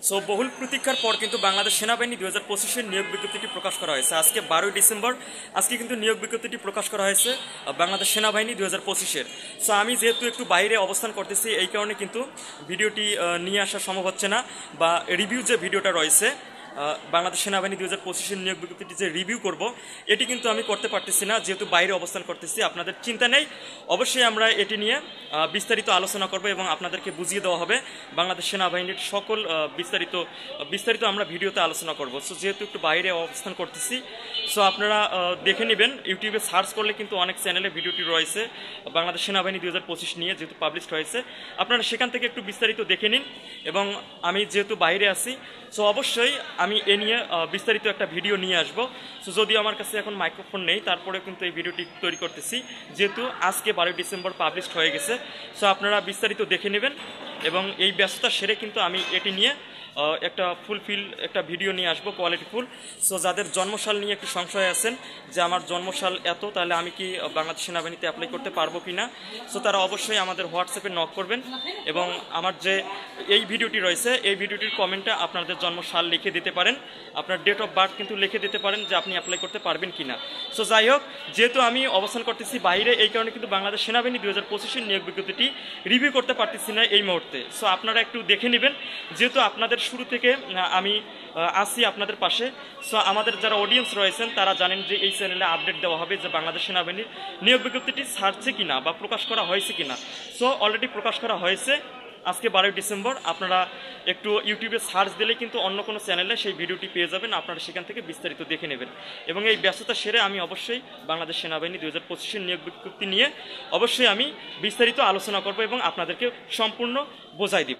So বহুল প্রতীক্ষার পর কিন্তু বাংলাদেশ সেনাবাহিনী 2025-এর নিয়োগ বিজ্ঞপ্তিটি প্রকাশ করা হয়েছে। আজকে 12ই ডিসেম্বর আজকে কিন্তু নিয়োগ বিজ্ঞপ্তিটি প্রকাশ করা হয়েছে বাংলাদেশ সেনাবাহিনী 2025-এর। সো আমি যেহেতু একটু বাইরে অবস্থান করতেছি, এই কারণে কিন্তু ভিডিওটি নিয়ে আসা সম্ভব হচ্ছে না, বা রিভিউ যে ভিডিওটা রয়েছে বাংলাদেশ সেনাবাহিনী 2025-এর নিয়োগ বিজ্ঞপ্তিটি যে রিভিউ করব, এটি কিন্তু আমি করতে পারতেছি না, যেহেতু বাইরে অবস্থান করতেছি। আপনাদের চিন্তা নেই, অবশ্যই আমরা এটি নিয়ে বিস্তারিত আলোচনা করব এবং আপনাদেরকে বুঝিয়ে দেওয়া হবে বাংলাদেশ সেনাবাহিনীর সকল বিস্তারিত আমরা ভিডিওতে আলোচনা করব। সো যেহেতু একটু বাইরে অবস্থান করতেছি, সো আপনারা দেখে নেবেন। ইউটিউবে সার্চ করলে কিন্তু অনেক চ্যানেলে ভিডিওটি রয়েছে বাংলাদেশ সেনাবাহিনী 2025 নিয়ে, যেহেতু পাবলিশ হয়েছে। আপনারা সেখান থেকে একটু বিস্তারিত দেখে নিন। এবং আমি যেহেতু বাইরে আছি, সো অবশ্যই আমি এ নিয়ে বিস্তারিত একটা ভিডিও নিয়ে আসব। সো যদিও আমার কাছে এখন মাইক্রোফোন নেই, তারপরে কিন্তু এই ভিডিওটি তৈরি করতেছি, যেহেতু আজকে 12 ডিসেম্বর পাবলিশ হয়ে গেছে। সো আপনারা বিস্তারিত দেখে নেবেন এবং এই ব্যস্ততা সেরে কিন্তু আমি এটি নিয়ে একটা ফুলফিল একটা ভিডিও নিয়ে আসবো, কোয়ালিটিফুল। সো যাদের জন্মসাল নিয়ে একটু সংশয় আছেন যে আমার জন্মসাল এত, তাহলে আমি কি বাংলাদেশ সেনাবাহিনীতে অ্যাপ্লাই করতে পারবো কি না, সো তারা অবশ্যই আমাদের হোয়াটসঅ্যাপে নক করবেন এবং আমার যে এই ভিডিওটি রয়েছে এই ভিডিওটির কমেন্টে আপনাদের জন্মসাল লিখে দিতে পারেন, আপনার ডেট অফ বার্থ কিন্তু লিখে দিতে পারেন যে আপনি অ্যাপ্লাই করতে পারবেন কি না। সো যাই হোক, যেহেতু আমি অবস্থান করতেছি বাইরে, এই কারণে কিন্তু বাংলাদেশ সেনাবাহিনী 2025-এর নিয়োগ বিজ্ঞপ্তিটি রিভিউ করতে পারতেছি না এই মুহূর্তে। সো আপনারা একটু দেখে নেবেন, যেহেতু আপনাদের শুরু থেকে আমি আসি আপনাদের পাশে। সো আমাদের যারা অডিয়েন্স রয়েছেন তারা জানেন যে এই চ্যানেলে আপডেট দেওয়া হবে যে বাংলাদেশ সেনাবাহিনীর নিয়োগ বিজ্ঞপ্তিটি ছাড়ছে কিনা বা প্রকাশ করা হয়েছে কিনা। সো অলরেডি প্রকাশ করা হয়েছে আজকে 12 ডিসেম্বর। আপনারা একটু ইউটিউবে সার্চ দিলে কিন্তু অন্য কোনো চ্যানেলে সেই ভিডিওটি পেয়ে যাবেন, আপনারা সেখান থেকে বিস্তারিত দেখে নেবেন। এবং এই ব্যস্ততা সেরে আমি অবশ্যই বাংলাদেশ সেনাবাহিনী 2025-এর নিয়োগ বিজ্ঞপ্তি নিয়ে অবশ্যই আমি বিস্তারিত আলোচনা করব এবং আপনাদেরকে সম্পূর্ণ বোঝাই দিব।